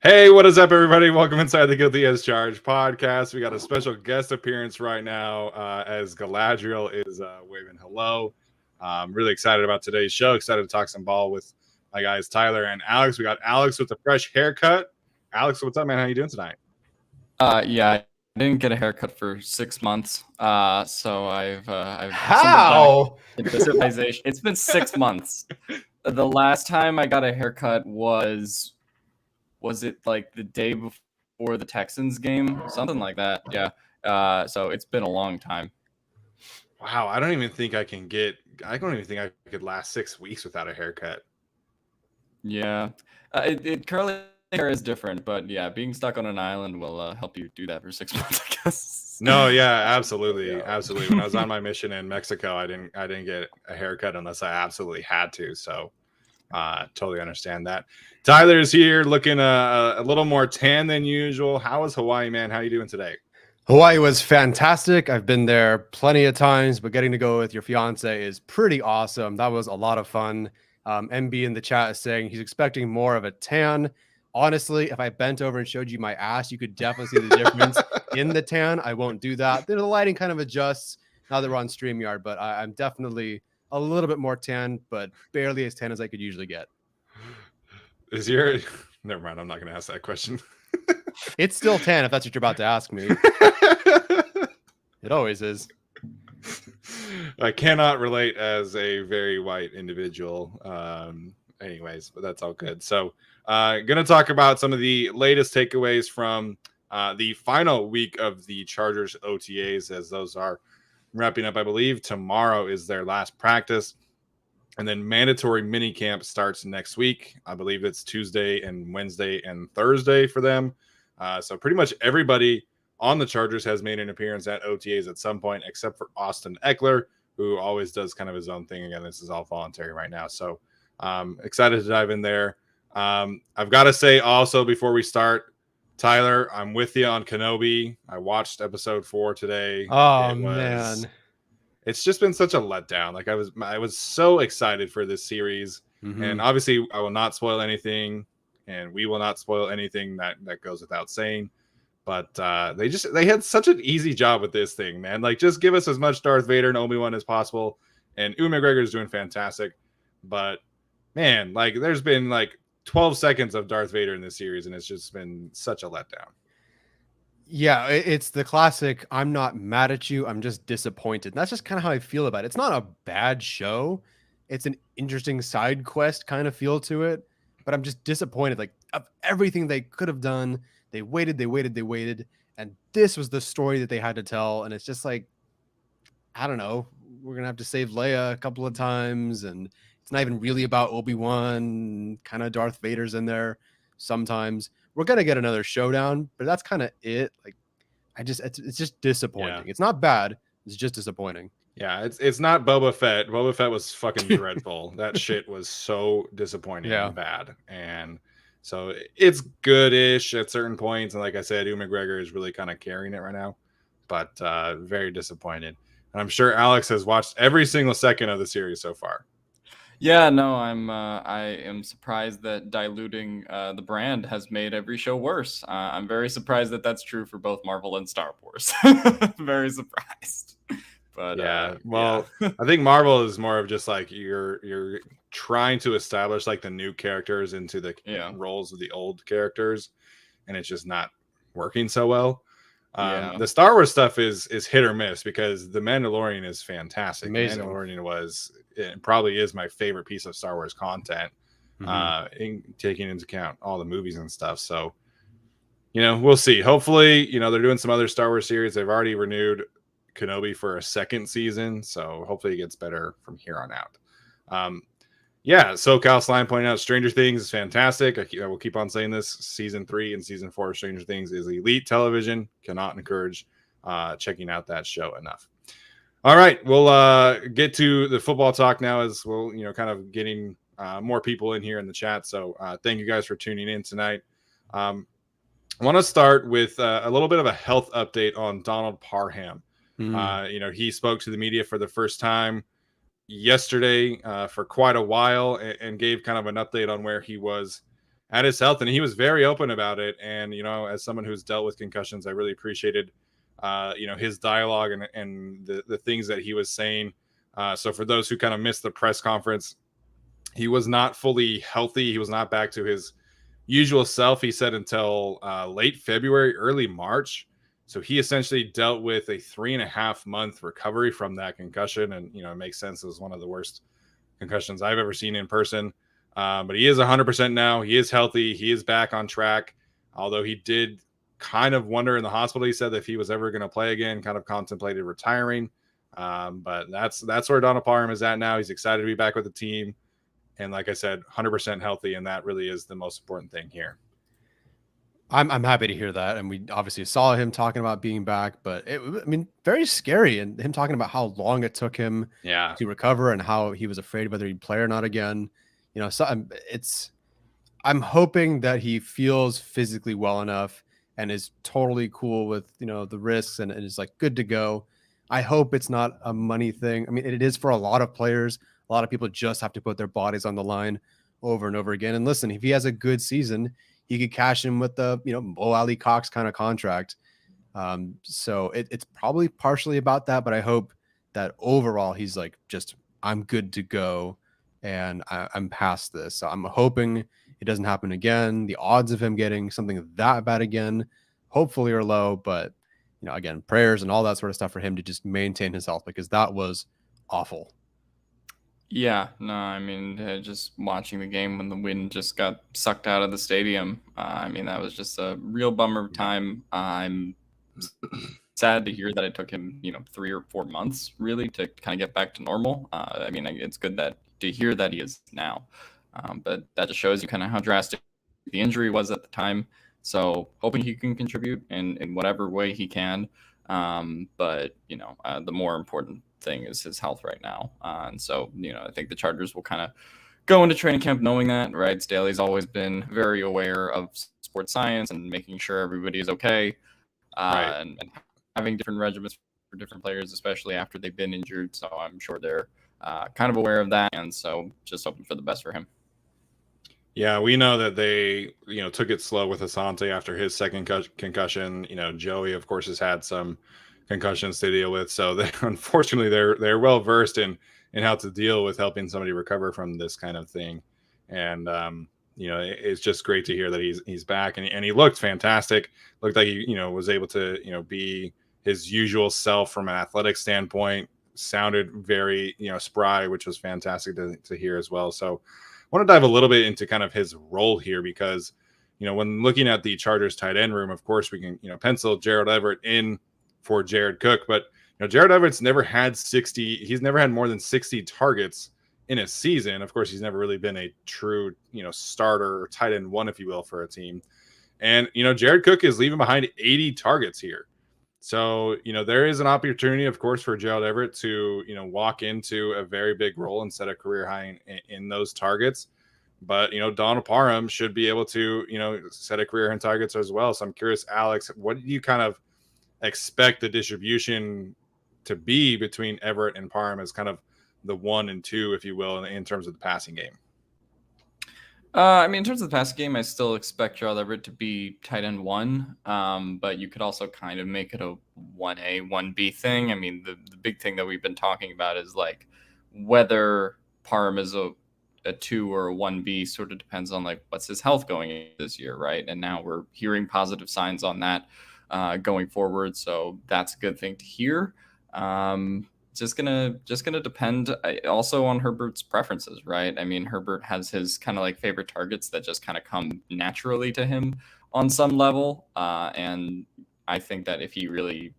Hey, what is up, everybody? Welcome inside the Guilty as Charged podcast. We got a special guest appearance right now as Galadriel is waving hello. I'm really excited about today's show. Excited to talk some ball with my guys Tyler and Alex. We got Alex with a fresh haircut. Alex, what's up, man? How you doing tonight? Yeah, I didn't get a haircut for 6 months. So I've How? It's been 6 months. The last time I got a haircut was it like the day before the Texans game? Something like that. Yeah. So it's been a long time. Wow, I don't even think I could last 6 weeks without a haircut. Yeah. Curly hair is different, but yeah, being stuck on an island will help you do that for 6 months, I guess. No, yeah, absolutely. Absolutely. When I was on my mission in Mexico, I didn't get a haircut unless I absolutely had to. So totally understand that. Tyler's here looking a little more tan than usual. How is Hawaii, man? How you doing today? Hawaii was fantastic. I've been there plenty of times, but getting to go with your fiance is pretty awesome. That was a lot of fun. MB in the chat is saying he's expecting more of a tan. Honestly, if I bent over and showed you my ass, you could definitely see the difference in the tan. I won't do that. The lighting kind of adjusts now that we're on StreamYard, but I'm definitely a little bit more tan, but barely as tan as I could usually get. Never mind. I'm not going to ask that question. It's still tan if that's what you're about to ask me. It always is. I cannot relate as a very white individual. Anyways, but that's all good. So going to talk about some of the latest takeaways from the final week of the Chargers OTAs, as those are wrapping up. I believe tomorrow is their last practice. And then mandatory mini camp starts next week. I believe it's Tuesday and Wednesday and Thursday for them. So pretty much everybody on the Chargers has made an appearance at OTAs at some point, except for Austin Eckler, who always does kind of his own thing. Again, this is all voluntary right now. So excited to dive in there. I've got to say also before we start, Tyler, I'm with you on Kenobi. I watched episode 4 today. Oh, man. It's just been such a letdown. Like I was so excited for this series. Mm-hmm. And obviously I will not spoil anything, and we will not spoil anything that goes without saying. But they had such an easy job with this thing, man. Like, just give us as much Darth Vader and Obi-Wan as possible. And Ewan McGregor is doing fantastic. But man, like, there's been like 12 seconds of Darth Vader in this series, and it's just been such a letdown. Yeah, it's the classic, I'm not mad at you, I'm just disappointed. And that's just kind of how I feel about it. It's not a bad show. It's an interesting side quest kind of feel to it, but I'm just disappointed. Like, of everything they could have done, they waited, and this was the story that they had to tell. And it's just like, I don't know, we're going to have to save Leia a couple of times, and it's not even really about Obi-Wan. Kind of Darth Vader's in there sometimes. We're going to get another showdown, but that's kind of it. Like, it's just disappointing. Yeah. It's not bad. It's just disappointing. Yeah, it's not Boba Fett. Boba Fett was fucking dreadful. That shit was so disappointing and bad. And so it's good-ish at certain points. And like I said, Ewan McGregor is really kind of carrying it right now, but very disappointed. And I'm sure Alex has watched every single second of the series so far. Yeah, no, I am surprised that diluting the brand has made every show worse. I'm very surprised that that's true for both Marvel and Star Wars. Very surprised. But yeah, I think Marvel is more of just like you're trying to establish like the new characters into the roles of the old characters, and it's just not working so well. The Star Wars stuff is hit or miss, because The Mandalorian is fantastic. Amazing. Mandalorian probably is my favorite piece of Star Wars content, taking into account all the movies and stuff. So, we'll see. Hopefully, they're doing some other Star Wars series. They've already renewed Kenobi for a second season, so hopefully it gets better from here on out. SoCal Slime pointing out Stranger Things is fantastic. I will keep on saying this. Season 3 and season 4 of Stranger Things is elite television. Cannot encourage checking out that show enough. All right, we'll get to the football talk now, as we'll kind of getting more people in here in the chat. So thank you guys for tuning in tonight. I want to start with a little bit of a health update on Donald Parham. He spoke to the media for the first time yesterday for quite a while, and gave kind of an update on where he was at his health, and he was very open about it. And as someone who's dealt with concussions, I really appreciated his dialogue and the things that he was saying. So for those who kind of missed the press conference, he was not fully healthy. He was not back to his usual self, he said, until late February, early March. So he essentially dealt with a 3.5-month recovery from that concussion. And, it makes sense. It was one of the worst concussions I've ever seen in person. But he is 100% now. He is healthy. He is back on track. Although he did kind of wonder in the hospital, he said, if he was ever going to play again, kind of contemplated retiring. But that's where Donald Parham is at now. He's excited to be back with the team. And like I said, 100% healthy. And that really is the most important thing here. I'm happy to hear that. And we obviously saw him talking about being back, but very scary. And him talking about how long it took him to recover and how he was afraid whether he'd play or not again. So I'm hoping that he feels physically well enough and is totally cool with, the risks and is like good to go. I hope it's not a money thing. I mean, it is for a lot of players. A lot of people just have to put their bodies on the line over and over again. And listen, if he has a good season, he could cash in with the, Mo Ali Cox kind of contract. So it's probably partially about that, but I hope that overall he's like, I'm good to go and I'm past this. So I'm hoping it doesn't happen again. The odds of him getting something that bad again, hopefully are low, but again, prayers and all that sort of stuff for him to just maintain his health, because that was awful. Yeah, no, just watching the game when the wind just got sucked out of the stadium. That was just a real bummer time. I'm sad to hear that it took him, 3 or 4 months really to kind of get back to normal. It's good to hear that he is now. But that just shows you kind of how drastic the injury was at the time. So hoping he can contribute in whatever way he can. But the more important thing is his health right now. And so, I think the Chargers will kind of go into training camp knowing that, right? Staley's always been very aware of sports science and making sure everybody is okay. Right. And having different regimens for different players, especially after they've been injured. So I'm sure they're kind of aware of that. And so just hoping for the best for him. Yeah, we know that they, took it slow with Asante after his second concussion. Joey, of course, has had some concussions to deal with. So unfortunately, they're well versed in how to deal with helping somebody recover from this kind of thing. And it's just great to hear that he's back and he looked fantastic. Looked like he was able to be his usual self from an athletic standpoint. Sounded very spry, which was fantastic to hear as well. So I want to dive a little bit into kind of his role here, because when looking at the Chargers tight end room, of course we can pencil Gerald Everett in for Jared Cook, but Gerald Everett's never had 60. He's never had more than 60 targets in a season. Of course, he's never really been a true starter or tight end one, if you will, for a team. And Jared Cook is leaving behind 80 targets here. So there is an opportunity, of course, for Gerald Everett to walk into a very big role and set a career high in those targets. But Donald Parham should be able to set a career in targets as well. So I'm curious, Alex, what do you kind of expect the distribution to be between Everett and Parham as kind of the 1 and 2, if you will, in terms of the passing game? In terms of the passing game, I still expect Gerald Everett to be tight end 1, but you could also kind of make it a 1A, 1B thing. The big thing that we've been talking about is like whether Parham is a 2 or a 1B sort of depends on like what's his health going in this year, right? And now we're hearing positive signs on that going forward, so that's a good thing to hear. Just gonna depend also on Herbert's preferences, right? Herbert has his kind of like favorite targets that just kind of come naturally to him on some level, and I think that if he really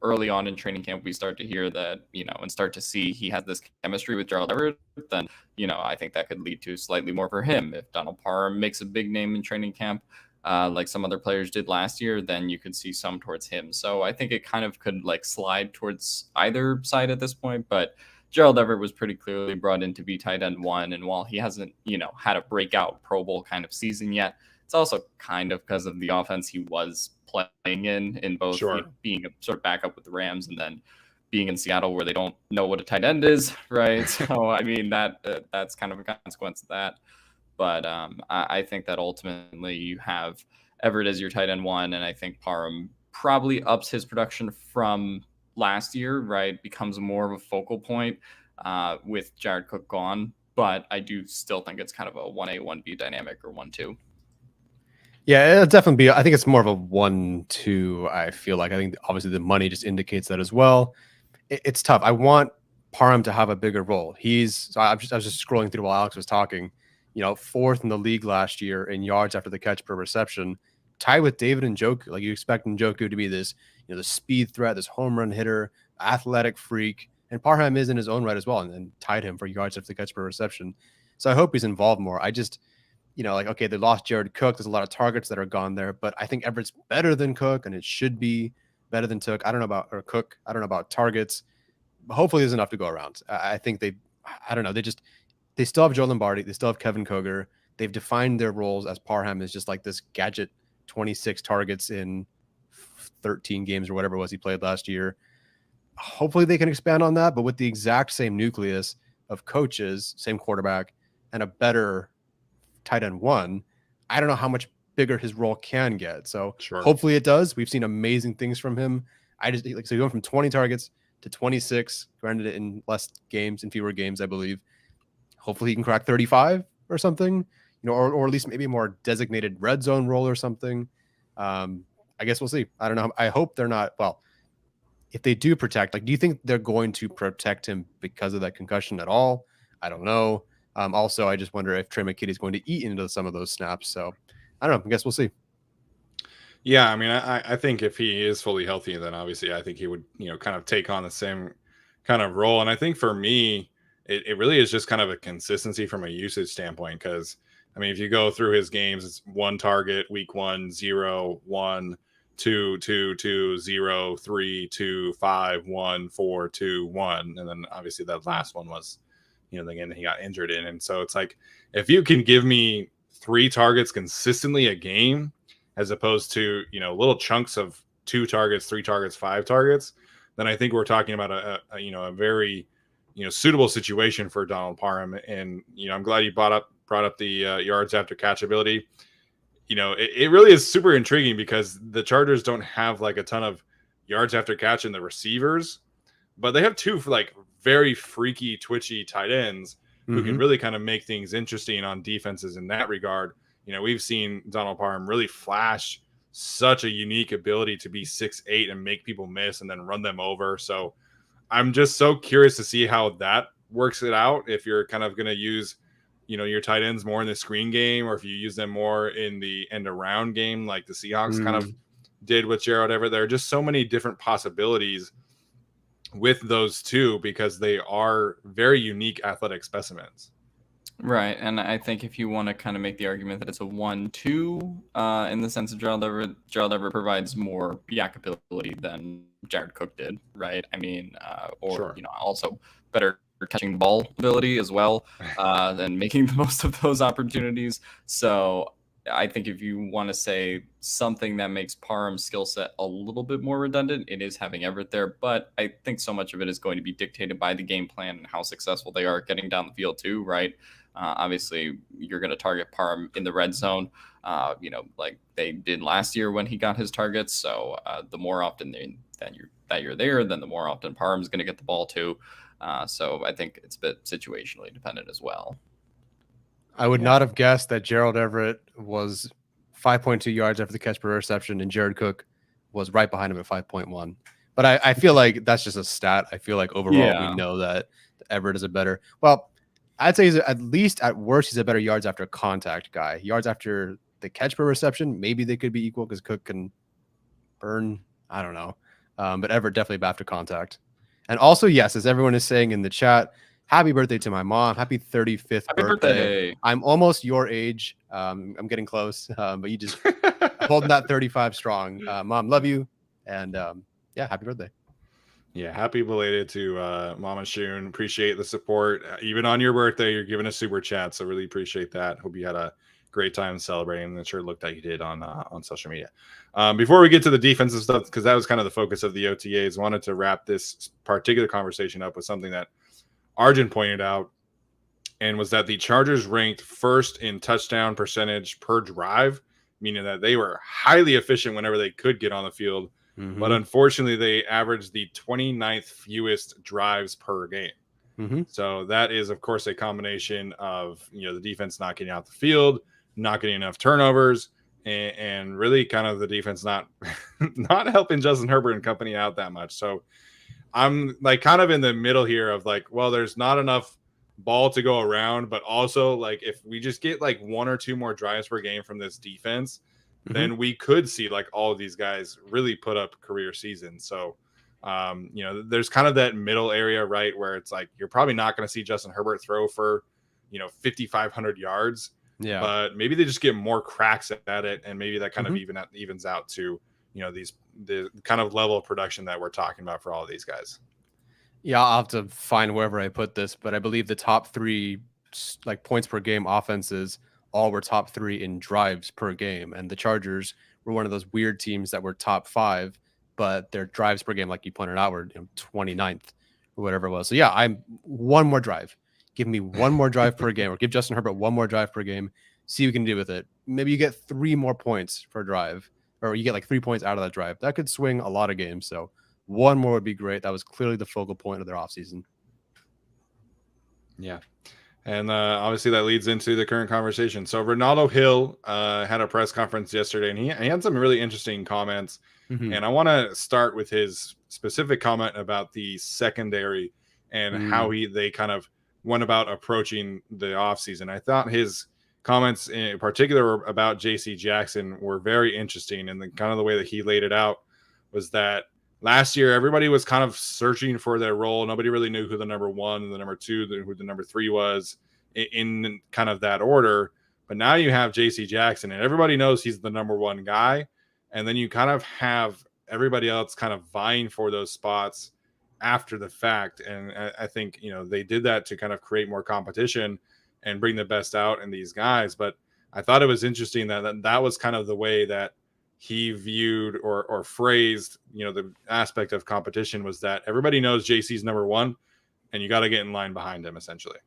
early on in training camp we start to hear that and start to see he has this chemistry with Gerald Everett, then I think that could lead to slightly more for him. If Donald Parham makes a big name in training camp, like some other players did last year, then you could see some towards him. So I think it kind of could like slide towards either side at this point, but Gerald Everett was pretty clearly brought in to be tight end 1. And while he hasn't, had a breakout Pro Bowl kind of season yet, it's also kind of because of the offense he was playing in both being a sort of backup with the Rams and then being in Seattle where they don't know what a tight end is, right? So, that's kind of a consequence of that. But I think that ultimately you have Everett as your tight end 1, and I think Parham probably ups his production from last year, right? Becomes more of a focal point with Jared Cook gone. But I do still think it's kind of a 1A, 1B dynamic, or 1-2. Yeah, it'll definitely be. I think it's more of a 1-2. I feel like. I think obviously the money just indicates that as well. It's tough. I want Parham to have a bigger role. I was just scrolling through while Alex was talking. 4th in the league last year in yards after the catch per reception, tied with David Njoku. Like, you expect Njoku to be this, the speed threat, this home run hitter, athletic freak, and Parham is in his own right as well, and tied him for yards after the catch per reception. So I hope he's involved more. I just, okay, they lost Jared Cook. There's a lot of targets that are gone there, but I think Everett's better than Cook, and it should be better than Cook. I don't know about targets. But hopefully there's enough to go around. I think I don't know. They still have Joe Lombardi. They still have Kevin Koger. They've defined their roles as Parham is just like this gadget, 26 targets in 13 games or whatever it was he played last year. Hopefully they can expand on that, but with the exact same nucleus of coaches, same quarterback, and a better tight end 1, I don't know how much bigger his role can get. So Hopefully it does. We've seen amazing things from him. So going from 20 targets to 26, granted it in less games, in fewer games, I believe. Hopefully he can crack 35 or something, or at least maybe a more designated red zone role or something. I guess we'll see. I don't know. I hope they're not. Well, if they do protect, do you think they're going to protect him because of that concussion at all? I don't know. Also, I just wonder if Trey McKitty is going to eat into some of those snaps. So I don't know. I guess we'll see. Yeah, I mean, I think if he is fully healthy, then obviously I think he would, kind of take on the same kind of role. And I think for me, it really is just kind of a consistency from a usage standpoint. Because, I mean, if you go through his games, it's 1 target, week 1, 0, 1, 2, 2, 2, 0, 3, 2, 5, 1, 4, 2, 1. And then obviously that last one was, the game that he got injured in. And so it's like, if you can give me 3 targets consistently a game, as opposed to, little chunks of 2 targets, 3 targets, 5 targets, then I think we're talking about a very, suitable situation for Donald Parham. And, I'm glad you brought up the yards after catch ability. It really is super intriguing because the Chargers don't have like a ton of yards after catch in the receivers, but they have 2 very freaky, twitchy tight ends who can really kind of make things interesting on defenses in that regard. We've seen Donald Parham really flash such a unique ability to be 6'8" and make people miss and then run them over. So I'm just so curious to see how that works it out. If you're kind of going to use, your tight ends more in the screen game, or if you use them more in the end around game, like the Seahawks kind of did with Gerald Everett. There are just so many different possibilities with those 2 because they are very unique athletic specimens. Right, and I think if you want to kind of make the argument that it's a 1-2 in the sense of Gerald Everett provides more yak ability than Jared Cook did, right? I mean, also better catching the ball ability as well, and making the most of those opportunities. So I think if you want to say something that makes Parham's skill set a little bit more redundant, it is having Everett there. But I think so much of it is going to be dictated by the game plan and how successful they are getting down the field too, right? Obviously, you're going to target Parham in the red zone, like they did last year when he got his targets. So the more often that you're there, then the more often Parham's going to get the ball too. So I think it's a bit situationally dependent as well. I would not have guessed that Gerald Everett was 5.2 yards after the catch per reception, and Jared Cook was right behind him at 5.1. But I feel like that's just a stat. I feel like overall we know that Everett is a better. Well, I'd say at least at worst he's a better yards after contact guy. Yards after the catch per reception, maybe they could be equal because Cook can burn. I don't know, but Everett definitely after contact. And also, yes, as everyone is saying in the chat, happy birthday to my mom. Happy 35th birthday. I'm almost your age. I'm getting close, but you just holding that 35 strong. Mom, love you. And happy birthday. Yeah, happy belated to Mama Shun. Appreciate the support. Even on your birthday, you're giving a super chat, so really appreciate that. Hope you had a great time celebrating. It sure looked like you did on social media. Before we get to the defensive stuff, because that was kind of the focus of the OTAs, wanted to wrap this particular conversation up with something that Arjun pointed out. and was that the Chargers ranked first in touchdown percentage per drive, meaning that they were highly efficient whenever they could get on the field. Mm-hmm. But unfortunately, they averaged the 29th fewest drives per game. Mm-hmm. So that is, of course, a combination of, the defense not getting out the field, not getting enough turnovers, and really kind of the defense not not helping Justin Herbert and company out that much. So I'm like kind of in the middle here of like, well, there's not enough ball to go around, but also like if we just get like 1 or 2 more drives per game from this defense, then we could see like all of these guys really put up career seasons. So there's kind of that middle area, right, where it's like you're probably not going to see Justin Herbert throw for 5,500 yards. Yeah. But maybe they just get more cracks at it, and maybe that kind of evens out to the kind of level of production that we're talking about for all of these guys. Yeah, I'll have to find wherever I put this, but I believe the top 3 like points per game offenses all were top 3 in drives per game, and the Chargers were one of those weird teams that were top 5, but their drives per game, like you pointed out, were 29th or whatever it was. So yeah, I'm one more drive. Give me one more drive per game, or give Justin Herbert one more drive per game. See what you can do with it. Maybe you get 3 more points per drive, or you get like 3 points out of that drive. That could swing a lot of games. So one more would be great. That was clearly the focal point of their offseason. Yeah. And obviously that leads into the current conversation. So Renaldo Hill had a press conference yesterday, and he had some really interesting comments. Mm-hmm. And I want to start with his specific comment about the secondary and how they kind of went about approaching the offseason. I thought his comments in particular about JC Jackson were very interesting, and the kind of the way that he laid it out was that last year everybody was kind of searching for their role. Nobody really knew who the number 1 and the number 2, who the number 3 was in kind of that order. But now you have JC Jackson, and everybody knows he's the number 1 guy, and then you kind of have everybody else kind of vying for those spots after the fact. And I think they did that to kind of create more competition and bring the best out in these guys. But I thought it was interesting that was kind of the way that he viewed or phrased the aspect of competition, was that everybody knows JC's number 1 and you got to get in line behind him, essentially.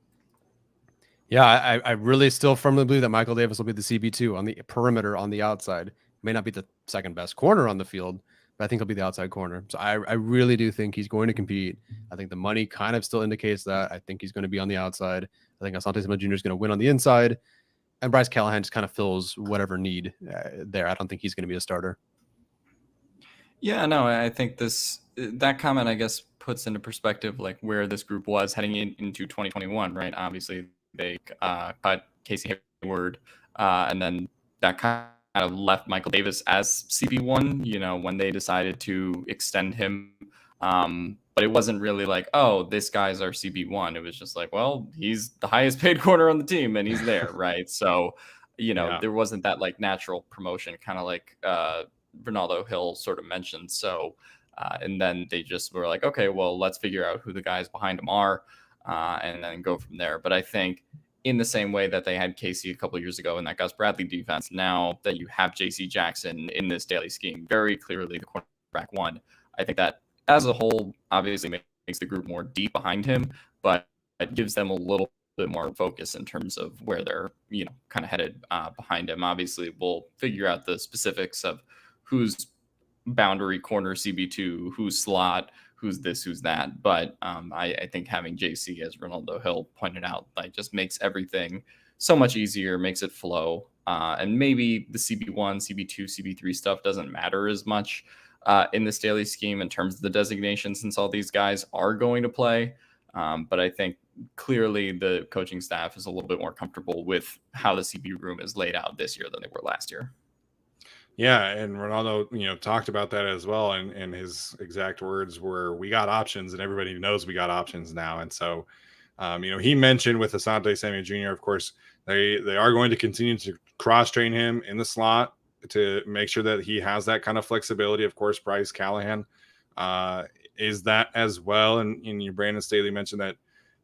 Yeah, I really still firmly believe that Michael Davis will be the CB2 on the perimeter on the outside. May not be the second best corner on the field, but I think he'll be the outside corner. So I really do think he's going to compete. I think the money kind of still indicates that. I think he's going to be on the outside. I think Asante Samuel Jr. is going to win on the inside. And Bryce Callahan just kind of fills whatever need there. I don't think he's going to be a starter. Yeah, no, I think that comment, I guess, puts into perspective like where this group was heading into 2021, right? Obviously, they cut Casey Hayward, and then that kind of left Michael Davis as CB1, when they decided to extend him. But it wasn't really like, oh, this guy's our CB1. It was just like, well, he's the highest paid corner on the team and he's there, right? So, there wasn't that like natural promotion, kind of like Renaldo Hill sort of mentioned. So, and then they just were like, okay, well, let's figure out who the guys behind him are and then go from there. But I think in the same way that they had Casey a couple of years ago in that Gus Bradley defense, now that you have JC Jackson in this daily scheme, very clearly the cornerback 1, I think that as a whole, obviously makes the group more deep behind him, but it gives them a little bit more focus in terms of where they're, kind of headed behind him. Obviously, we'll figure out the specifics of who's boundary corner CB2, who's slot, who's this, who's that. But I think having JC, as Renaldo Hill pointed out, like just makes everything so much easier, makes it flow. And maybe the CB1, CB2, CB3 stuff doesn't matter as much in this daily scheme in terms of the designation, since all these guys are going to play. But I think clearly the coaching staff is a little bit more comfortable with how the CB room is laid out this year than they were last year. Yeah, and Ronaldo, talked about that as well, and his exact words were, "We got options, and everybody knows we got options now." And so, he mentioned with Asante Samuel Jr., of course, they are going to continue to cross-train him in the slot to make sure that he has that kind of flexibility. Of course, Bryce Callahan is that as well. And your Brandon Staley mentioned that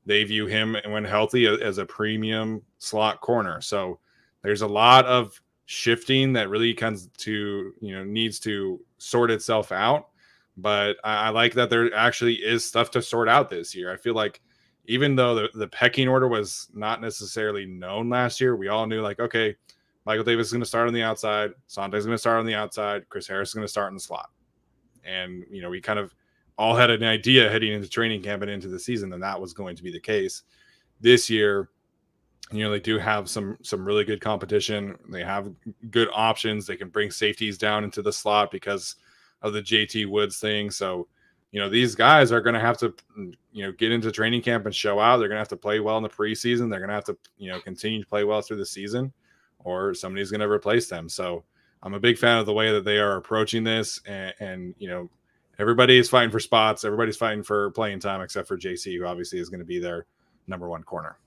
they view him, when healthy, as a premium slot corner. So there's a lot of shifting that really comes to, needs to sort itself out. But I like that there actually is stuff to sort out this year. I feel like, even though the pecking order was not necessarily known last year, we all knew like, okay, Michael Davis is going to start on the outside. Sante's going to start on the outside. Chris Harris is going to start in the slot. And, we kind of all had an idea heading into training camp and into the season that was going to be the case. This year, they do have some really good competition. They have good options. They can bring safeties down into the slot because of the JT Woods thing. So, these guys are going to have to, get into training camp and show out. They're going to have to play well in the preseason. They're going to have to, continue to play well through the season, or somebody's going to replace them. So I'm a big fan of the way that they are approaching this. And everybody is fighting for spots. Everybody's fighting for playing time, except for JC, who obviously is going to be their number one corner.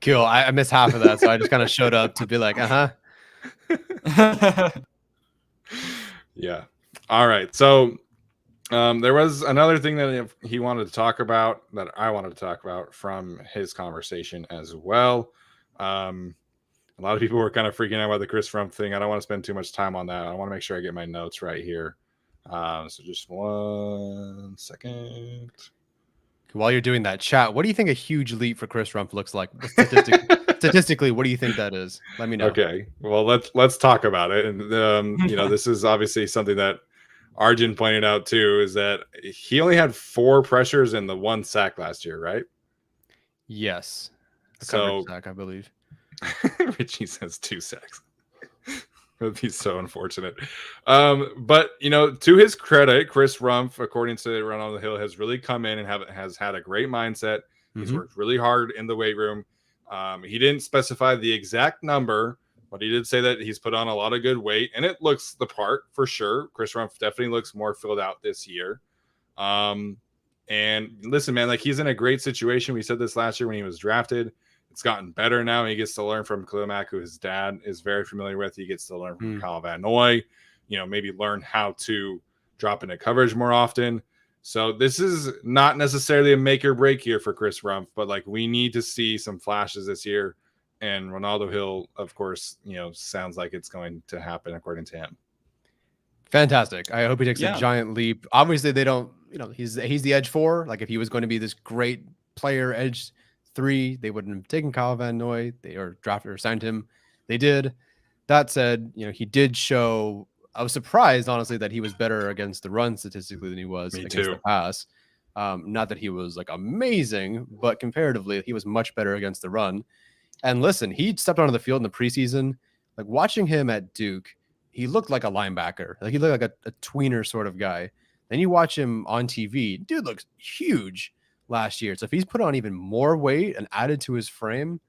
Cool. I missed half of that, so I just kind of showed up to be like, Yeah. All right. So there was another thing that he wanted to talk about that I wanted to talk about from his conversation as well. A lot of people were kind of freaking out about the Chris Rumph thing. I don't want to spend too much time on that. I want to make sure I get my notes right here. So just 1 second. while you're doing that, chat, what do you think a huge leap for Chris Rumph looks like? Statistically, what do you think that is? Let me know. Okay. Well, let's talk about it. And this is obviously something that Arjun pointed out too, is that he only had 4 pressures and the 1 sack last year, right? Yes. A So coverage sack, I believe. Richie says 2 sacks. It would be so unfortunate. But to his credit, Chris Rumph, according to Renaldo Hill, has really come in and has had a great mindset. He's worked really hard in the weight room. He didn't specify the exact number, but he did say that he's put on a lot of good weight, and it looks the part for sure. Chris Rumph definitely looks more filled out this year. And listen, man, like he's in a great situation. We said this last year when he was drafted. It's gotten better now. He gets to learn from Khalil Mack, who his dad is very familiar with. He gets to learn from Kyle Van Noy, maybe learn how to drop into coverage more often. So this is not necessarily a make or break year for Chris Rumph, but like we need to see some flashes this year. And Renaldo Hill, of course, sounds like it's going to happen according to him. Fantastic. I hope he takes a giant leap. Obviously, they don't, he's the edge 4. Like if he was going to be this great player, edge 3, they wouldn't have taken Kyle Van Noy. They or drafted or signed him. They did. That said, he did show. I was surprised, honestly, that he was better against the run statistically than he was against the pass. Not that he was like amazing, but comparatively, he was much better against the run. And listen, he stepped onto the field in the preseason. Like watching him at Duke, he looked like a linebacker. Like he looked like a tweener sort of guy. Then you watch him on TV, dude looks huge last year. So if he's put on even more weight and added to his frame,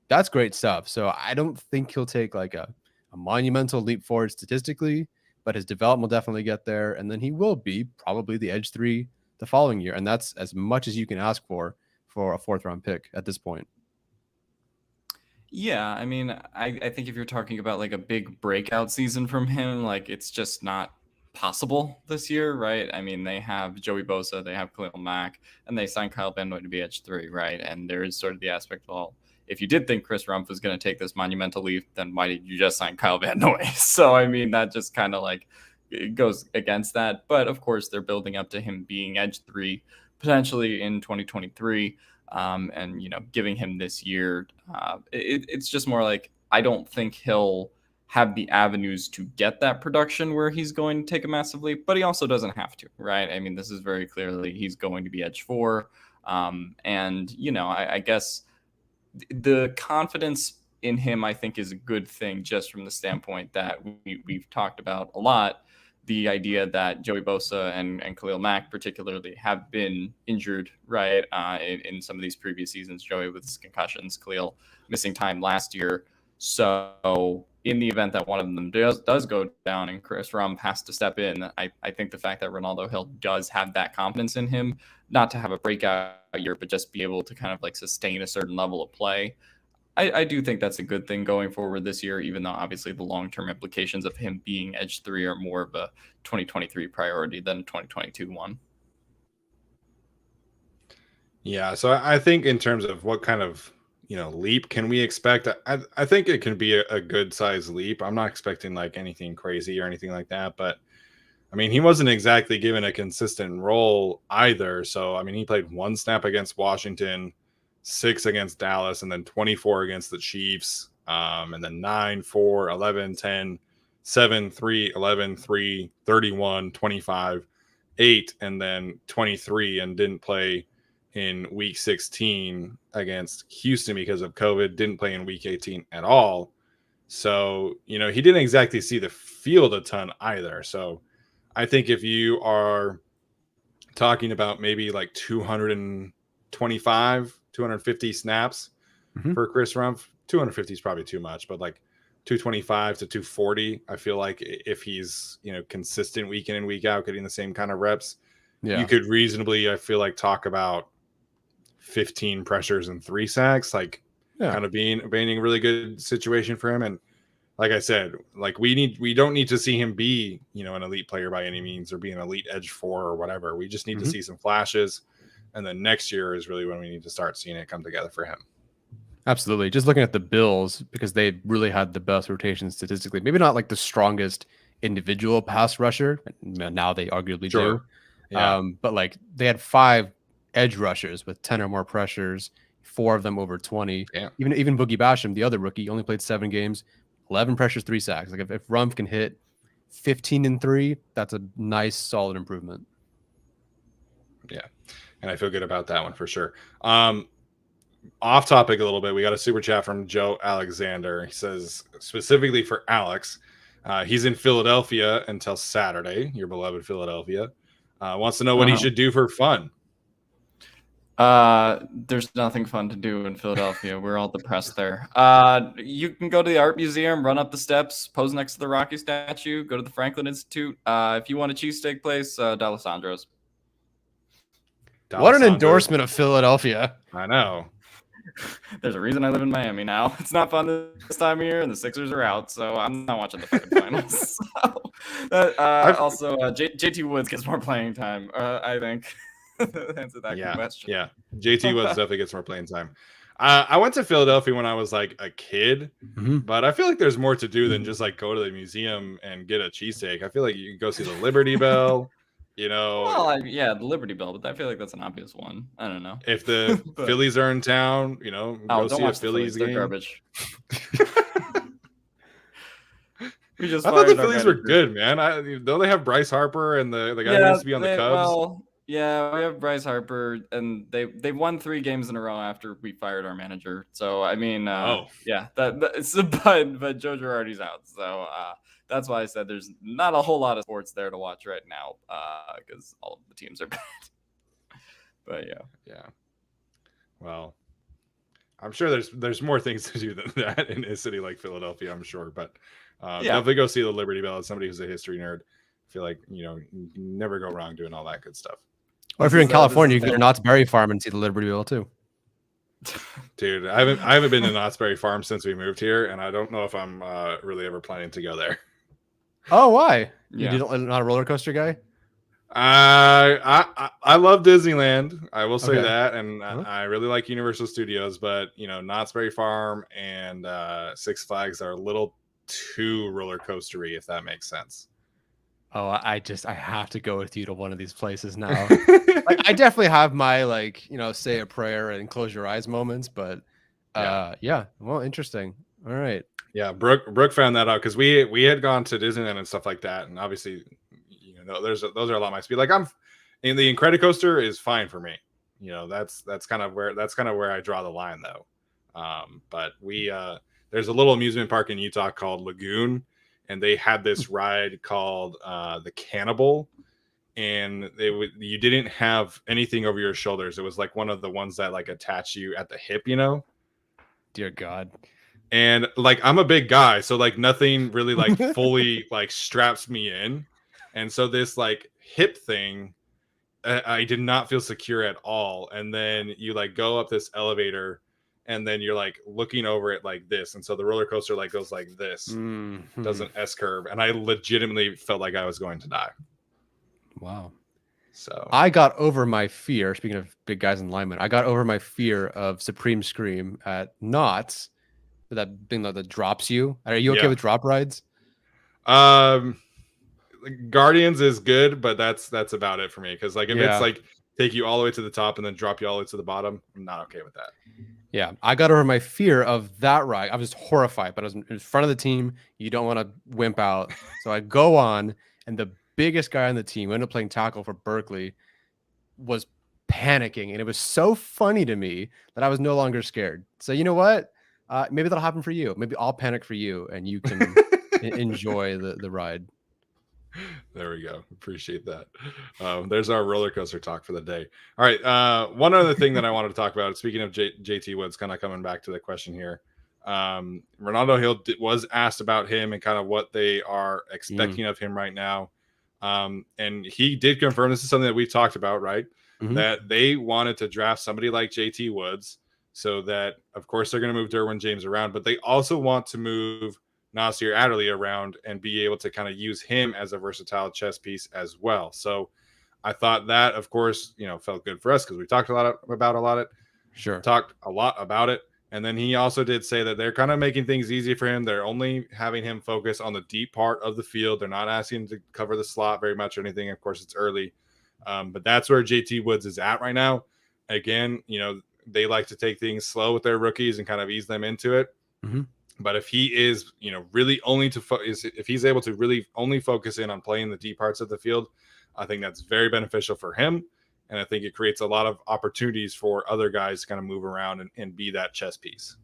that's great stuff. So I don't think he'll take like a monumental leap forward statistically, but his development will definitely get there. And then he will be probably the edge 3 the following year. And that's as much as you can ask for a 4th round pick at this point. Yeah, I mean, I think if you're talking about like a big breakout season from him, like it's just not possible this year, right? I mean, they have Joey Bosa, they have Khalil Mack, and they signed Kyle Van Noy to be edge 3, right? And there is sort of the aspect of, well, if you did think Chris Rumph was going to take this monumental leap, then why did you just sign Kyle Van Noy? So, I mean, that just kind of like it goes against that. But of course, they're building up to him being edge 3 potentially in 2023. And giving him this year, it's just more like I don't think he'll have the avenues to get that production where he's going to take a massive leap, but he also doesn't have to, right? I mean, this is very clearly he's going to be edge 4, and I guess the confidence in him I think is a good thing, just from the standpoint that we've talked about a lot. The idea that Joey Bosa and Khalil Mack particularly have been injured, right, in some of these previous seasons. Joey with his concussions, Khalil missing time last year. So in the event that one of them does go down and Chris Rumph has to step in, I think the fact that Renaldo Hill does have that confidence in him, not to have a breakout year, but just be able to kind of like sustain a certain level of play, I do think that's a good thing going forward this year, even though obviously the long-term implications of him being edge 3 are more of a 2023 priority than a 2022 one. Yeah, so I think in terms of what kind of leap can we expect, I think it can be a good size leap. I'm not expecting like anything crazy or anything like that, but I mean, he wasn't exactly given a consistent role either. So, I mean, he played 1 snap against Washington, 6 against Dallas, and then 24 against the Chiefs, and then 9, 4, 11, 10, 7, 3, 11, 3, 31, 25, 8, and then 23, and didn't play in week 16 against Houston because of COVID, didn't play in week 18 at all. So, he didn't exactly see the field a ton either. So I think if you are talking about maybe like 225, 250 snaps for Chris Rumph, 250 is probably too much, but like 225 to 240, I feel like if he's, consistent week in and week out, getting the same kind of reps, you could reasonably, I feel like, talk about 15 pressures and 3 sacks, like kind of being a really good situation for him. And like I said, like we don't need to see him be, an elite player by any means or be an elite edge 4 or whatever. We just need to see some flashes. And then next year is really when we need to start seeing it come together for him. Absolutely. Just looking at the Bills, because they really had the best rotation statistically, maybe not like the strongest individual pass rusher. Now they arguably do. Yeah. But like they had 5 edge rushers with 10 or more pressures, 4 of them over 20. Yeah. Even Boogie Basham, the other rookie, only played 7 games, 11 pressures, 3 sacks. Like if Rumph can hit 15 and 3, that's a nice, solid improvement. Yeah. And I feel good about that one for sure. Off topic a little bit, we got a super chat from Joe Alexander. He says, specifically for Alex, he's in Philadelphia until Saturday, your beloved Philadelphia. Wants to know what he should do for fun. There's nothing fun to do in Philadelphia. We're all depressed there. You can go to the art museum, run up the steps, pose next to the Rocky statue, go to the Franklin Institute. If you want a cheesesteak place, D'Alessandro's. What an endorsement of Philadelphia. I know. There's a reason I live in Miami now. It's not fun this time of year, and the Sixers are out, so I'm not watching the fucking finals. Also, JT Woods gets more playing time, I think. Answer that question. Yeah, JT Woods definitely gets more playing time. I went to Philadelphia when I was like a kid, but I feel like there's more to do than just like go to the museum and get a cheesesteak. I feel like you can go see the Liberty Bell. Well, the Liberty Bell, but I feel like that's an obvious one. I don't know. If the Phillies are in town, go see a Phillies game. They're garbage. I thought the Phillies were good, man. Don't they have Bryce Harper and the guy who used to be on the Cubs? Well, yeah, we have Bryce Harper, and they won 3 games in a row after we fired our manager. So I mean, but Joe Girardi's out, so. That's why I said there's not a whole lot of sports there to watch right now because all of the teams are bad. But yeah. Well, I'm sure there's more things to do than that in a city like Philadelphia, I'm sure. But definitely go see the Liberty Bell as somebody who's a history nerd. I feel like you never go wrong doing all that good stuff. Or if you're in California, you can go to Knott's Berry Farm and see the Liberty Bell too. Dude, I haven't been to Knott's Berry Farm since we moved here, and I don't know if I'm really ever planning to go there. Oh, why? You're not a roller coaster guy? I love Disneyland. I will say that, and I really like Universal Studios, but Knott's Berry Farm and Six Flags are a little too roller coastery, if that makes sense. Oh, I have to go with you to one of these places now. I definitely have my say a prayer and close your eyes moments, but well, interesting. All right. Yeah, Brooke found that out because we had gone to Disneyland and stuff like that, and obviously, those are a lot of my speed. Like I'm in the Incredicoaster is fine for me. That's kind of where I draw the line though. But there's a little amusement park in Utah called Lagoon, and they had this ride called the Cannibal, and you didn't have anything over your shoulders. It was like one of the ones that like attach you at the hip. Dear God. And like I'm a big guy, so like nothing really like fully like straps me in, and so this like hip thing, I did not feel secure at all. And then you like go up this elevator, and then you're like looking over it like this, and so the roller coaster like goes like this, does an S curve, and I legitimately felt like I was going to die. Wow. So I got over my fear. Speaking of big guys in linemen, I got over my fear of Supreme Scream at Knott's. That thing that drops you. Are you okay with drop rides? Guardians is good, but that's about it for me. Because like if Yeah. it's like take you all the way to the top and then drop you all the way to the bottom, I'm not okay with that. Yeah, I got over my fear of that ride. I was horrified, but I was in front of the team. You don't want to wimp out. So I go on, and the biggest guy on the team, who ended up playing tackle for Berkeley, was panicking. And it was so funny to me that I was no longer scared. So you know what? Maybe that'll happen for you. Maybe I'll panic for you, and you can enjoy the ride. There we go. Appreciate that. There's our roller coaster talk for the day. All right. One other thing that I wanted to talk about, speaking of JT Woods, kind of coming back to the question here. Renaldo Hill was asked about him and kind of what they are expecting of him right now. And he did confirm, this is something that we've talked about, right? That they wanted to draft somebody like JT Woods so that, of course, they're going to move Derwin James around, but they also want to move Nasir Adderley around and be able to kind of use him as a versatile chess piece as well. So I thought that, of course, felt good for us because we talked a lot about it. Sure. Talked a lot about it. And then he also did say that they're kind of making things easy for him. They're only having him focus on the deep part of the field. They're not asking him to cover the slot very much or anything. Of course, it's early. But that's where JT Woods is at right now. Again, they like to take things slow with their rookies and kind of ease them into it. But if he is, really only if he's able to really only focus in on playing the deep parts of the field, I think that's very beneficial for him. And I think it creates a lot of opportunities for other guys to kind of move around and be that chess piece.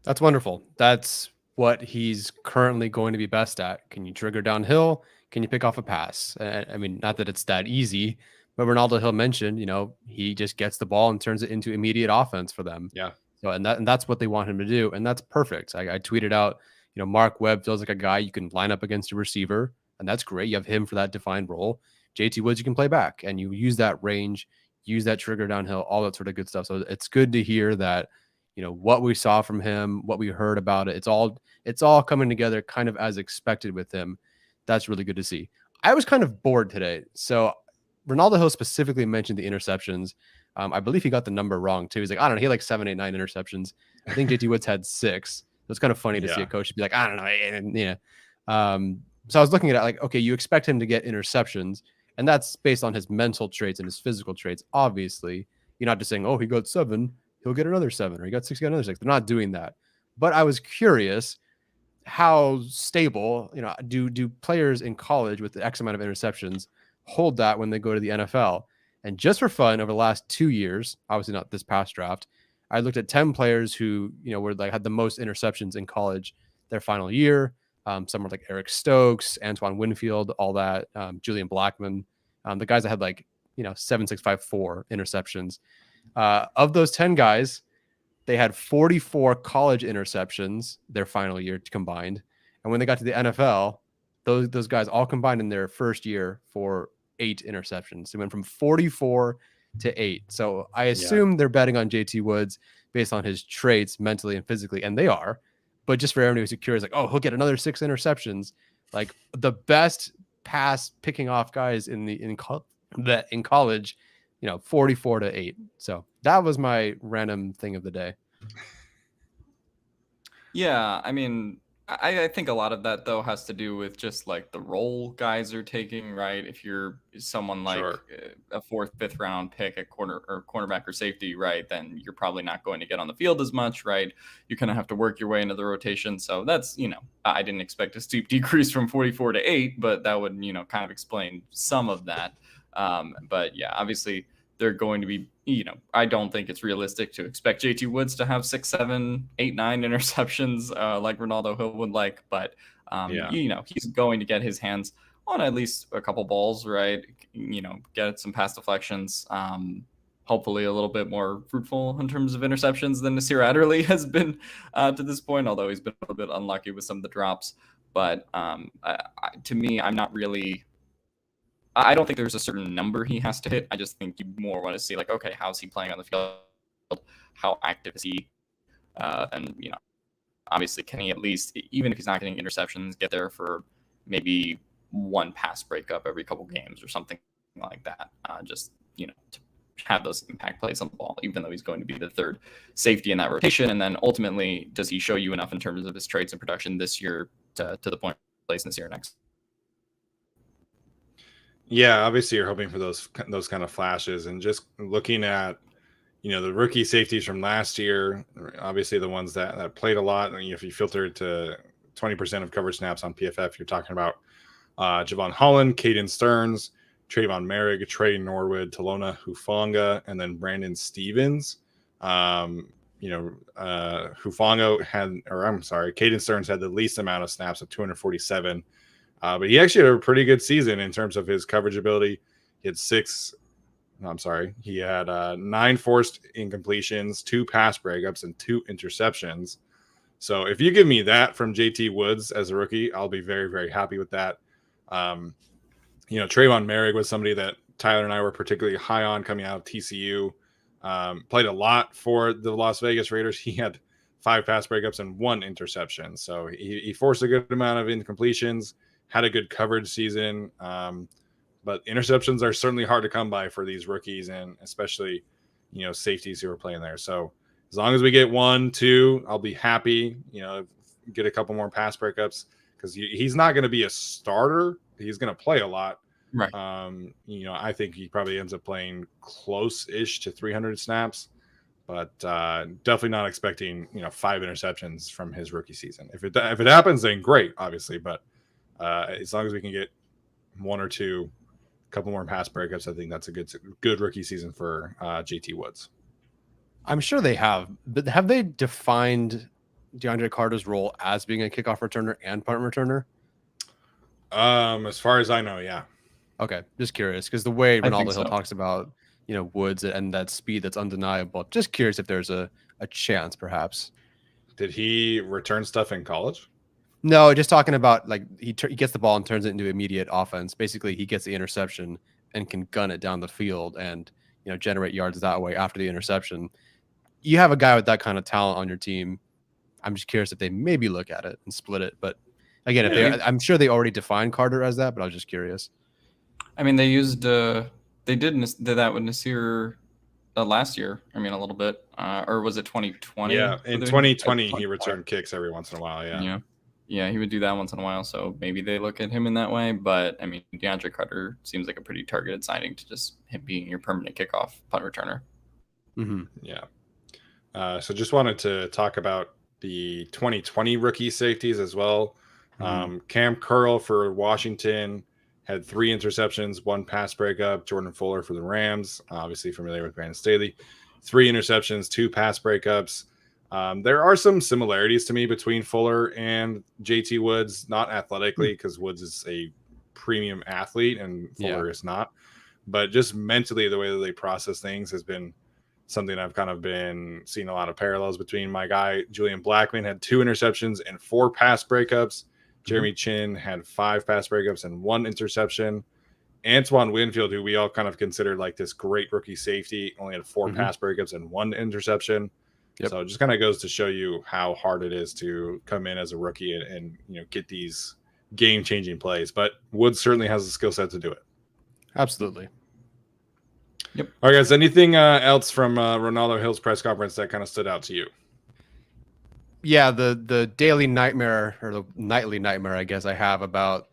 That's wonderful. That's what he's currently going to be best at. Can you trigger downhill? Can you pick off a pass? I mean, not that it's that easy, but Renaldo Hill mentioned, he just gets the ball and turns it into immediate offense for them. Yeah. So, and that's what they want him to do. And that's perfect. I tweeted out, Mark Webb feels like a guy you can line up against a receiver, and that's great. You have him for that defined role. JT Woods, you can play back, and you use that range, use that trigger downhill, all that sort of good stuff. So it's good to hear that, what we saw from him, what we heard about it, it's all coming together kind of as expected with him. That's really good to see. I was kind of bored today. So Renaldo Hill specifically mentioned the interceptions. I believe he got the number wrong too. He's like, I don't know. He had like 7, 8, 9 interceptions. I think JT Woods had 6. It was kind of funny to see a coach be like, I don't know. And, so I was looking at it like, okay, you expect him to get interceptions, and that's based on his mental traits and his physical traits. Obviously, you're not just saying, oh, he got 7, he'll get another 7, or he got 6, he got another 6. They're not doing that. But I was curious how stable, do players in college with the X amount of interceptions hold that when they go to the NFL? And just for fun, over the last 2 years, obviously not this past draft, I looked at 10 players who, were like had the most interceptions in college their final year. Some were like Eric Stokes, Antoine Winfield, all that, Julian Blackman, the guys that had 7, 6, 5, 4 interceptions. Of those 10 guys, they had 44 college interceptions their final year combined. And when they got to the NFL, those guys all combined in their first year for 8 interceptions. They went from 44 to 8. So I assume they're betting on JT Woods based on his traits mentally and physically, and they are. But just for everyone who's curious, like, oh, he'll get another 6 interceptions. Like the best pass picking off guys in college, 44 to 8. So that was my random thing of the day. Yeah, I mean, I think a lot of that though has to do with just like the role guys are taking, right? If you're someone like a 4th, 5th round pick at cornerback or safety, right, then you're probably not going to get on the field as much, right? You kind of have to work your way into the rotation. So that's, I didn't expect a steep decrease from 44 to 8, but that would, kind of explain some of that. But yeah, obviously they're going to be, I don't think it's realistic to expect JT Woods to have 6, 7, 8, 9 interceptions like Renaldo Hill would like, but he's going to get his hands on at least a couple balls, right? Get some pass deflections, hopefully a little bit more fruitful in terms of interceptions than Nasir Adderley has been to this point, although he's been a little bit unlucky with some of the drops. But to me, I don't think there's a certain number he has to hit. I just think you more want to see, like, okay, how's he playing on the field? How active is he? And, obviously, can he at least, even if he's not getting interceptions, get there for maybe 1 pass breakup every couple games or something like that? Just, to have those impact plays on the ball, even though he's going to be the 3rd safety in that rotation. And then ultimately, does he show you enough in terms of his traits and production this year to the point of place this year next? Yeah, obviously you're hoping for those kind of flashes, and just looking at the rookie safeties from last year, obviously the ones that played a lot. And if you filter it to 20% of coverage snaps on PFF, you're talking about Javon Holland, Caden Stearns, Trayvon Merrick, Trey Norwood, Talona Hufanga, and then Brandon Stevens. Hufanga Caden Stearns had the least amount of snaps of 247. But he actually had a pretty good season in terms of his coverage ability. He had He had 9 forced incompletions, 2 pass breakups, and 2 interceptions. So if you give me that from JT Woods as a rookie, I'll be very, very happy with that. Trayvon Merrick was somebody that Tyler and I were particularly high on coming out of TCU. Played a lot for the Las Vegas Raiders. He had 5 pass breakups and 1 interception. So he forced a good amount of incompletions, had a good coverage season. But interceptions are certainly hard to come by for these rookies, and especially, safeties who are playing there. So as long as we get 1, 2, I'll be happy. Get a couple more pass breakups, because he's not going to be a starter. He's going to play a lot. Right. I think he probably ends up playing close-ish to 300 snaps, but definitely not expecting 5 interceptions from his rookie season. If it happens, then great, obviously. But as long as we can get 1 or 2, a couple more pass breakups, I think that's a good rookie season for JT Woods. I'm sure they have, but have they defined DeAndre Carter's role as being a kickoff returner and punt returner? As far as I know, yeah. Okay, just curious, because the way Renaldo Hill talks about Woods and that speed that's undeniable, just curious if there's a chance, perhaps. Did he return stuff in college? No, just talking about like he gets the ball and turns it into immediate offense. Basically, he gets the interception and can gun it down the field and generate yards that way after the interception. You have a guy with that kind of talent on your team. I'm just curious if they maybe look at it and split it. But again, I'm sure they already defined Carter as that, but I was just curious. I mean, they used they did that with Nasir last year. I mean, a little bit, or was it 2020? Yeah, in 2020 he returned kicks every once in a while. Yeah, he would do that once in a while. So maybe they look at him in that way. But I mean, DeAndre Carter seems like a pretty targeted signing to just him being your permanent kickoff punt returner. Mm-hmm. Yeah. So just wanted to talk about the 2020 rookie safeties as well. Mm-hmm. Cam Curl for Washington had 3 interceptions, 1 pass breakup. Jordan Fuller for the Rams, obviously familiar with Brandon Staley, 3 interceptions, 2 pass breakups. There are some similarities to me between Fuller and JT Woods, not athletically, because Woods is a premium athlete and Fuller is not, but just mentally, the way that they process things has been something I've kind of been seeing a lot of parallels between. My guy Julian Blackman had 2 interceptions and 4 pass breakups. Jeremy Chin had 5 pass breakups and 1 interception. Antoine Winfield, who we all kind of considered like this great rookie safety, only had 4 pass breakups and 1 interception. Yep. So it just kind of goes to show you how hard it is to come in as a rookie and get these game-changing plays. But Woods certainly has the skill set to do it. Absolutely. Yep. All right, guys. Anything else from Renaldo Hill's press conference that kind of stood out to you? Yeah, the daily nightmare, or the nightly nightmare, I guess I have about,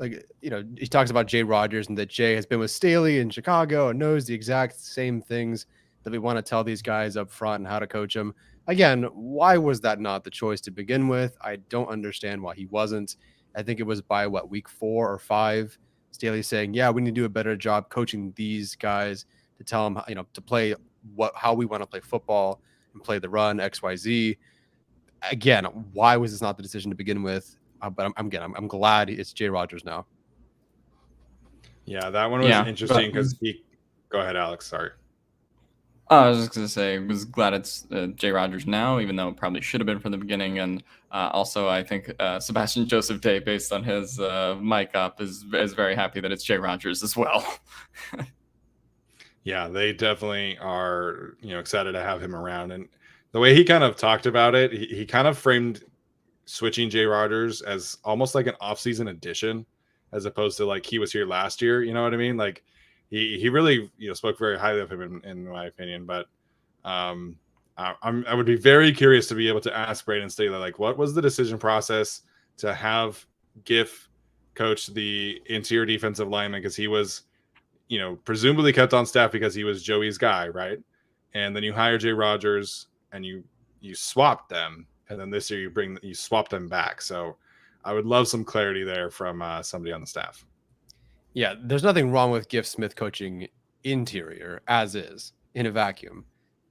he talks about Jay Rodgers and that Jay has been with Staley in Chicago and knows the exact same things that we want to tell these guys up front and how to coach them. Again, why was that not the choice to begin with? I don't understand why he wasn't. I think it was by week 4 or 5, Staley saying, yeah, we need to do a better job coaching these guys to tell them, to play how we want to play football and play the run, XYZ. Again, why was this not the decision to begin with? But I'm glad it's Jay Rodgers now. Yeah, that one was interesting because go ahead, Alex. Sorry. I was just going to say, I was glad it's Jay Rodgers now, even though it probably should have been from the beginning. And also, I think Sebastian Joseph Day, based on his mic up, is very happy that it's Jay Rodgers as well. Yeah, they definitely are, excited to have him around. And the way he kind of talked about it, he kind of framed switching Jay Rodgers as almost like an offseason addition, as opposed to like he was here last year. You know what I mean? Like, He really spoke very highly of him in my opinion, but I would be very curious to be able to ask Brandon Staley, like, what was the decision process to have Giff coach the interior defensive lineman because he was, presumably kept on staff because he was Joey's guy, right? And then you hire Jay Rogers and you swap them, and then this year you swap them back. So I would love some clarity there from somebody on the staff. Yeah, there's nothing wrong with Gift Smith coaching interior as is in a vacuum,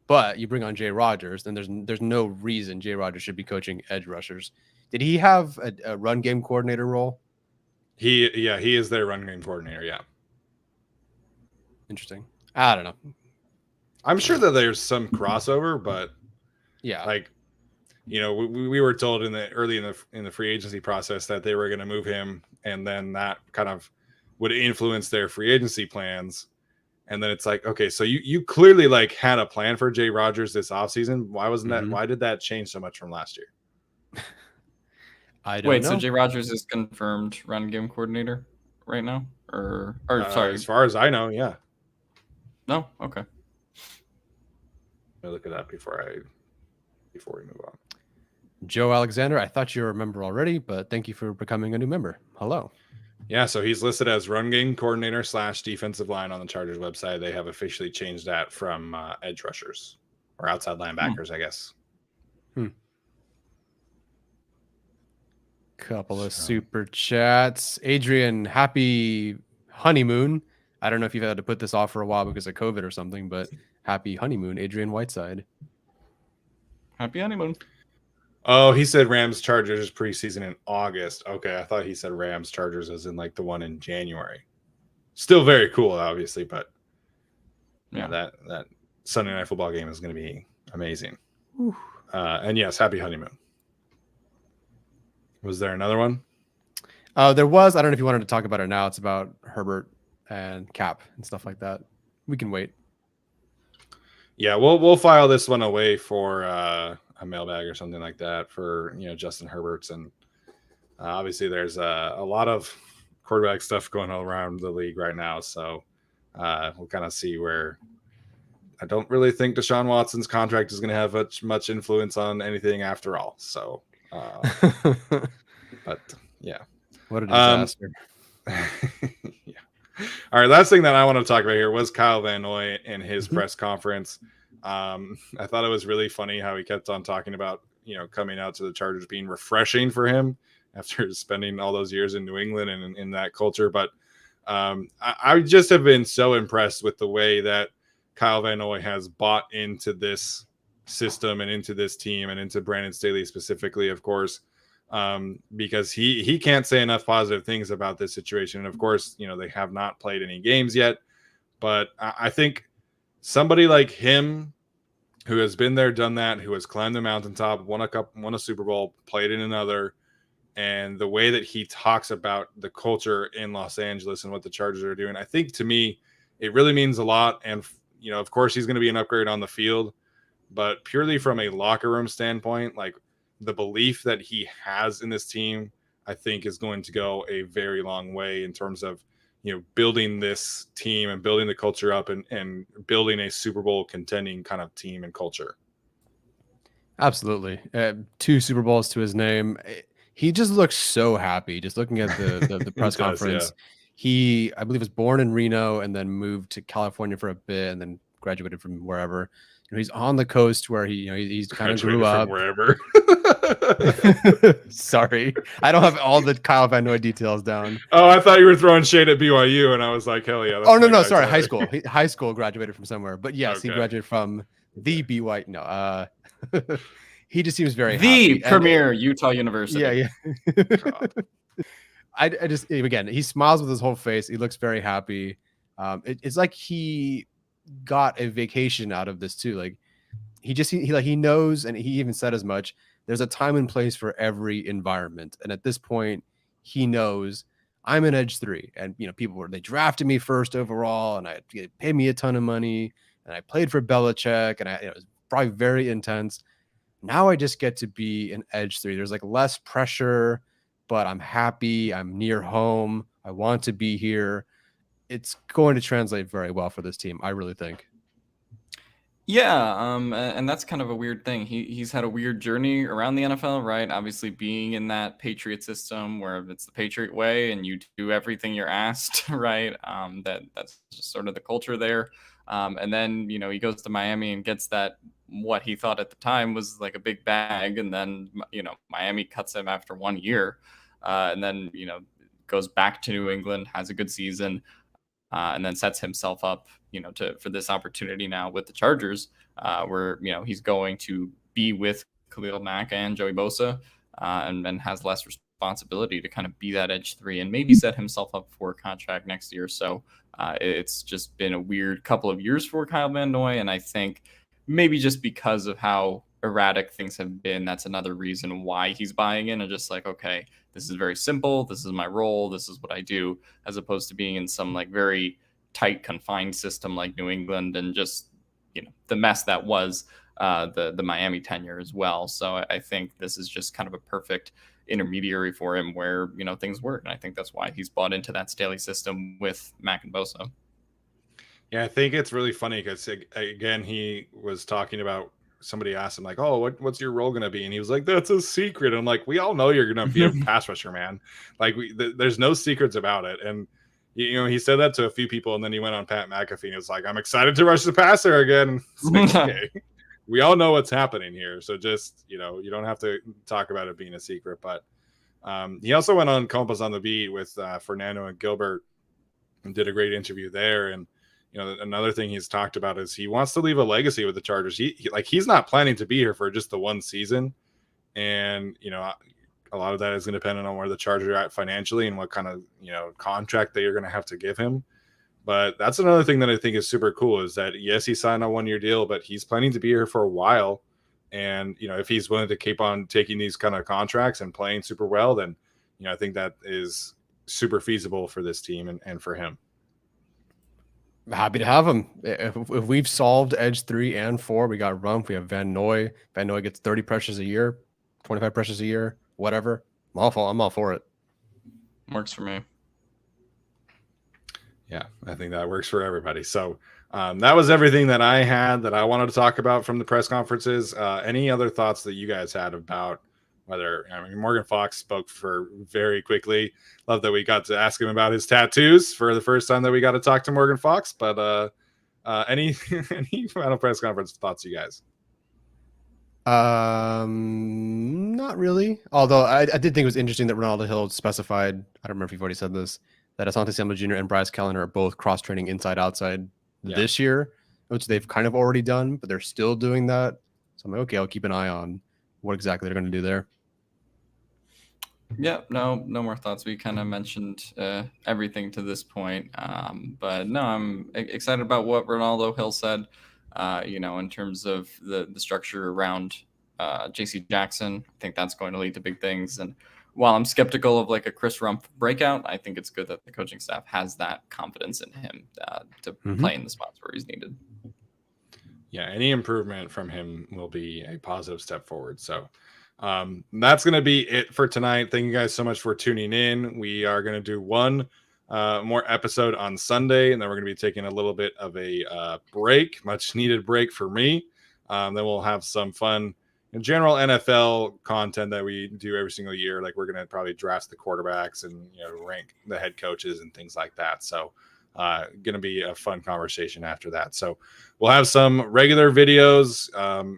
but you bring on Jay Rogers, then there's no reason Jay Rogers should be coaching edge rushers. Did he have a run game coordinator role? He is their run game coordinator. Yeah, interesting. I don't know. I'm sure that there's some crossover, but yeah, like, we were told early in the free agency process that they were going to move him, and then that kind of would influence their free agency plans. And then it's like, okay, so you clearly like had a plan for Jay Rogers this offseason. Why wasn't that? Why did that change so much from last year? I don't know. So Jay Rogers is confirmed run game coordinator right now, or sorry, as far as I know, yeah. No, okay. Let me look it up before we move on. Joe Alexander, I thought you were a member already, but thank you for becoming a new member. Hello. Yeah, so he's listed as run game coordinator / defensive line on the Chargers website. They have officially changed that from edge rushers or outside linebackers, I guess. Couple of super chats. Adrian, happy honeymoon. I don't know if you've had to put this off for a while because of COVID or something, but happy honeymoon, Adrian Whiteside. Happy honeymoon. Oh, he said Rams Chargers preseason in August. Okay, I thought he said Rams Chargers as in like the one in January. Still very cool, obviously, but yeah, that Sunday Night Football game is going to be amazing. And yes, happy honeymoon. Was there another one? There was. I don't know if you wanted to talk about it now. It's about Herbert and Cap and stuff like that. We can wait. Yeah, we'll file this one away for a mailbag or something like that for Justin Herbert's, and obviously there's a lot of quarterback stuff going all around the league right now, so we'll kind of see where. I don't really think Deshaun Watson's contract is going to have much influence on anything after all. So, but yeah, what a disaster. Yeah. All right, last thing that I want to talk about here was Kyle Van Noy in his press conference. I thought it was really funny how he kept on talking about, coming out to the Chargers being refreshing for him after spending all those years in New England and in that culture. But I just have been so impressed with the way that Kyle Van Noy has bought into this system and into this team and into Brandon Staley specifically, of course, because he can't say enough positive things about this situation. And of course, they have not played any games yet, but I think somebody like him who has been there, done that, who has climbed the mountaintop, won a Super Bowl, played in another, and the way that he talks about the culture in Los Angeles and what the Chargers are doing, I think to me, it really means a lot. And, of course he's going to be an upgrade on the field, but purely from a locker room standpoint, like the belief that he has in this team, I think is going to go a very long way in terms of, building this team and building the culture up and building a Super Bowl contending kind of team and culture. Absolutely. 2 Super Bowls to his name. He just looks so happy just looking at the press conference. Yeah. He, I believe, was born in Reno and then moved to California for a bit and then graduated from wherever. He's on the coast where he's kind of grew up. Wherever. Sorry, I don't have all the Kyle Van Noy details down. Oh, I thought you were throwing shade at BYU, and I was like, hell yeah. Oh no, sorry, high school. High school graduated from somewhere, but yes, okay. He graduated from the BYU. No, he just seems very the happy. premier Utah University. Yeah. I just, again, he smiles with his whole face. He looks very happy. It's like he got a vacation out of this too. Like he knows, and he even said as much. There's a time and place for every environment, and at this point, he knows I'm an edge 3. And they drafted me first overall, and they paid me a ton of money, and I played for Belichick, and it was probably very intense. Now I just get to be an edge 3. There's like less pressure, but I'm happy. I'm near home. I want to be here. It's going to translate very well for this team, I really think. Yeah, and that's kind of a weird thing. He's had a weird journey around the NFL, right? Obviously, being in that Patriot system where it's the Patriot way and you do everything you're asked, right? That's just sort of the culture there. And then he goes to Miami and gets that what he thought at the time was like a big bag, and then Miami cuts him after 1 year, and then goes back to New England, has a good season, and then sets himself up, for this opportunity now with the Chargers, where he's going to be with Khalil Mack and Joey Bosa, and then has less responsibility to kind of be that edge three and maybe set himself up for a contract next year. So it's just been a weird couple of years for Kyle Van Noy, and I think maybe just because of how erratic things have been, that's another reason why he's buying in and just like, okay, this is very simple. This is my role. This is what I do, as opposed to being in some like very tight confined system like New England and just the mess that was the Miami tenure as well. So I think this is just kind of a perfect intermediary for him where things work, and I think that's why he's bought into that Staley system with Mack and Bosa. Yeah, I think it's really funny because again, he was talking about, somebody asked him like, "Oh, what's your role gonna be?" And he was like, "That's a secret." I'm like, we all know you're gonna be a pass rusher, man. Like there's no secrets about it. And he said that to a few people, and then he went on Pat McAfee and was like, "I'm excited to rush the passer again." It's like, okay, we all know what's happening here, so just you don't have to talk about it being a secret. But he also went on Compass on the Beat with Fernando and Gilbert and did a great interview there. And another thing he's talked about is he wants to leave a legacy with the Chargers. He's not planning to be here for just the one season, and a lot of that is going to depend on where the Chargers are at financially and what kind of contract they are going to have to give him. But that's another thing that I think is super cool is that yes, he signed a 1-year deal, but he's planning to be here for a while. And if he's willing to keep on taking these kind of contracts and playing super well, then I think that is super feasible for this team and for him. Happy to have him. If we've solved edge 3 and 4, we got Rumph, we have Van Noy. Van Noy gets 30 pressures a year, 25 pressures a year, whatever. I'm all for it. Works for me. Yeah, I think that works for everybody. So that was everything that I had that I wanted to talk about from the press conferences. Any other thoughts that you guys had about whether, Morgan Fox spoke for very quickly. Love that we got to ask him about his tattoos for the first time that we got to talk to Morgan Fox. But any final press conference thoughts, you guys? Not really. Although I did think it was interesting that Renaldo Hill specified, I don't remember if you've already said this, that Asante Samuel Jr. and Bryce Kellner are both cross-training inside-outside this year, which they've kind of already done, but they're still doing that. So I'm like, okay, I'll keep an eye on what exactly they're going to do there. Yeah, no more thoughts. We kind of mentioned everything to this point. But no, I'm excited about what Renaldo Hill said, in terms of the structure around JC Jackson. I think that's going to lead to big things. And while I'm skeptical of like a Chris Rumph breakout, I think it's good that the coaching staff has that confidence in him to play in the spots where he's needed. Yeah, any improvement from him will be a positive step forward. So that's going to be it for tonight. Thank you guys so much for tuning in. We are going to do one more episode on Sunday, and then we're going to be taking a little bit of a break, much needed break for me. Then we'll have some fun in general NFL content that we do every single year. Like we're going to probably draft the quarterbacks and rank the head coaches and things like that. So going to be a fun conversation after that. So we'll have some regular videos.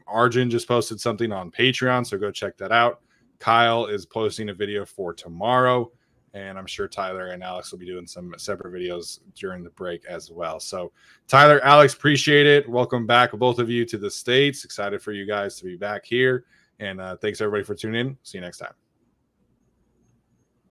Arjun just posted something on Patreon, so go check that out. Kyle is posting a video for tomorrow, and I'm sure Tyler and Alex will be doing some separate videos during the break as well. So Tyler, Alex, appreciate it. Welcome back, both of you, to the States. Excited for you guys to be back here. And thanks everybody for tuning in. See you next time.